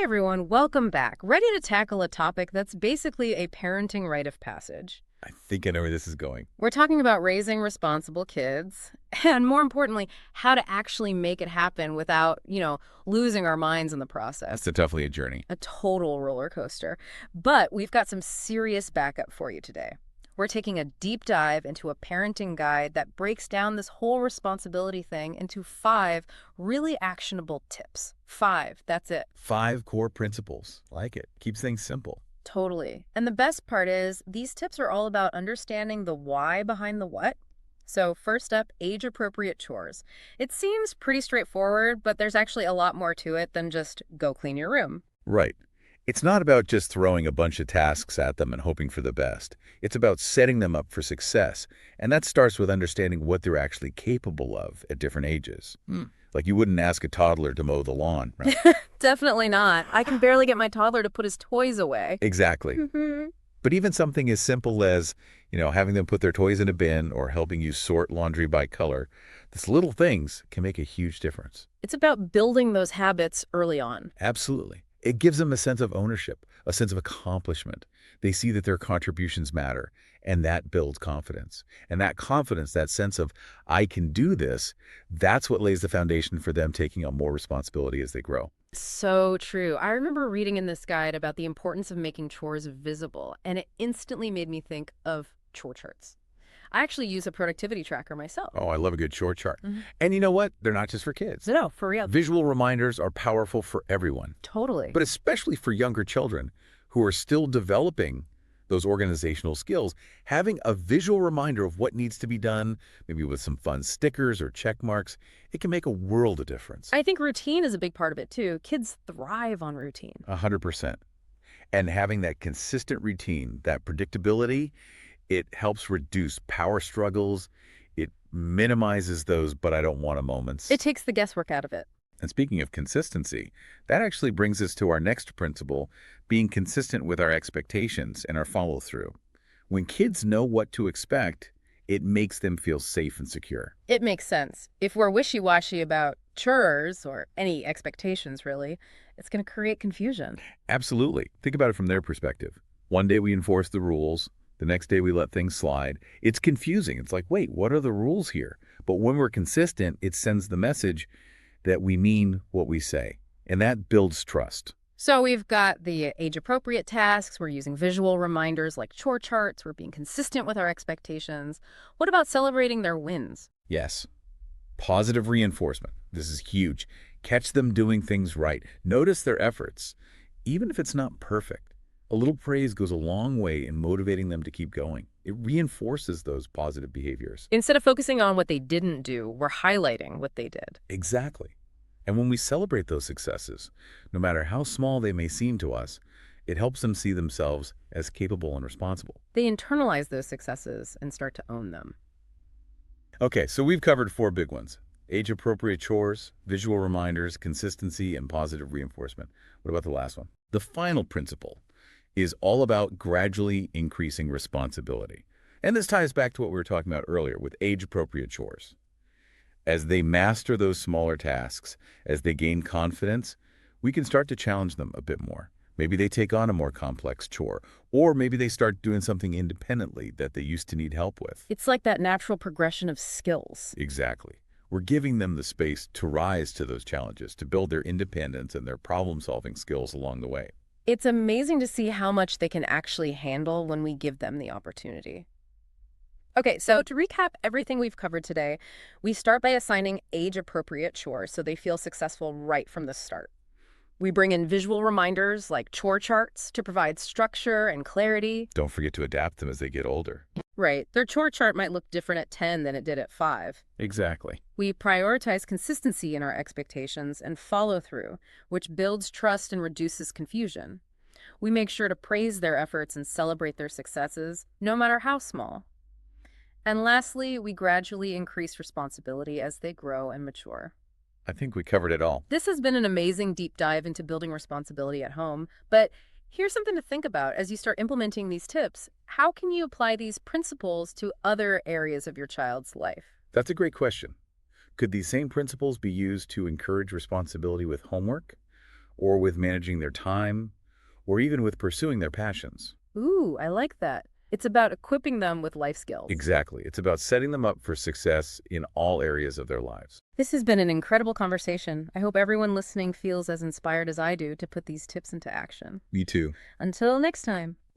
Hey everyone, welcome back. Ready to tackle a topic that's basically a parenting rite of passage. I think I know where this is going. We're talking about raising responsible kids, and more importantly, how to actually make it happen without, losing our minds in the That's process. definitely a journey. A total roller coaster. But we've got some serious backup for you today. We're taking a deep dive into a parenting guide that breaks down this whole responsibility thing into 5 really actionable tips. 5, that's it. 5 core principles. Like it. Keeps things simple. Totally. And the best part is, these tips are all about understanding the why behind the what. So, first up, age appropriate chores. It seems pretty straightforward, but there's actually a lot more to it than just go clean your room. Right. It's not about just throwing a bunch of tasks at them and hoping for the best. It's about setting them up for success. And that starts with understanding what they're actually capable of at different ages. Like you wouldn't ask a toddler to mow the lawn, right? Definitely not. I can barely get my toddler to put his toys away. Exactly. But even something as simple as, having them put their toys in a bin or helping you sort laundry by color, these little things can make a huge difference. It's about building those habits early on. Absolutely. It gives them a sense of ownership, a sense of accomplishment. They see that their contributions matter, and that builds confidence. And that confidence, that sense of, I can do this, that's what lays the foundation for them taking on more responsibility as they grow. So true. I remember reading in this guide about the importance of making chores visible, and it instantly made me think of chore charts. I actually use a productivity tracker myself. Oh, I love a good chore chart. Mhm. And you know what? They're not just for kids. No, for real. Visual reminders are powerful for everyone, Totally. but especially for younger children who are still developing those organizational skills. Having a visual reminder of what needs to be done, maybe with some fun stickers or check marks, it can make a world of difference. I think routine is a big part of it too. Kids thrive on routine. 100%. And having that consistent routine, that predictability, it helps reduce power struggles. It minimizes those but I don't want to moments. It takes the guesswork out of it. And speaking of consistency, that actually brings us to our next principle, being consistent with our expectations and our follow-through. When kids know what to expect, it makes them feel safe and secure. It makes sense. If we're wishy-washy about chores or any expectations, really, it's going to create confusion. Absolutely. Think about it from their perspective. One day we enforce the rules. The next day we let things slide. It's confusing. It's like, wait, what are the rules here? But when we're consistent, it sends the message that we mean what we say. And that builds trust. So we've got the age-appropriate tasks. We're using visual reminders like chore charts. We're being consistent with our expectations. What about celebrating their wins? Yes. Positive reinforcement. This is huge. Catch them doing things right. Notice their efforts. Even if it's not perfect, a little praise goes a long way in motivating them to keep going. It reinforces those positive behaviors. Instead of focusing on what they didn't do, we're highlighting what they did. Exactly. And when we celebrate those successes, no matter how small they may seem to us, it helps them see themselves as capable and responsible. They internalize those successes and start to own them. Okay, so we've covered 4 big ones. Age-appropriate chores, visual reminders, consistency, and positive reinforcement. What about the last one? The final principle is all about gradually increasing responsibility. And this ties back to what we were talking about earlier with age-appropriate chores. As they master those smaller tasks, as they gain confidence, we can start to challenge them a bit more. Maybe they take on a more complex chore, or maybe they start doing something independently that they used to need help with. It's like that natural progression of skills. Exactly. We're giving them the space to rise to those challenges, to build their independence and their problem-solving skills along the way. It's amazing to see how much they can actually handle when we give them the opportunity. Okay, so to recap everything we've covered today, we start by assigning age-appropriate chores so they feel successful right from the start. We bring in visual reminders like chore charts to provide structure and clarity. Don't forget to adapt them as they get older. Right, their chore chart might look different at 10 than it did at 5. Exactly. We prioritize consistency in our expectations and follow through, which builds trust and reduces confusion. We make sure to praise their efforts and celebrate their successes, no matter how small. And lastly, we gradually increase responsibility as they grow and mature. I think we covered it all. This has been an amazing deep dive into building responsibility at home, but here's something to think about as you start implementing these tips. How can you apply these principles to other areas of your child's life? That's a great question. Could these same principles be used to encourage responsibility with homework or with managing their time, or even with pursuing their passions. Ooh, I like that. It's about equipping them with life skills. Exactly. It's about setting them up for success in all areas of their lives. This has been an incredible conversation. I hope everyone listening feels as inspired as I do to put these tips into action. Me too. Until next time.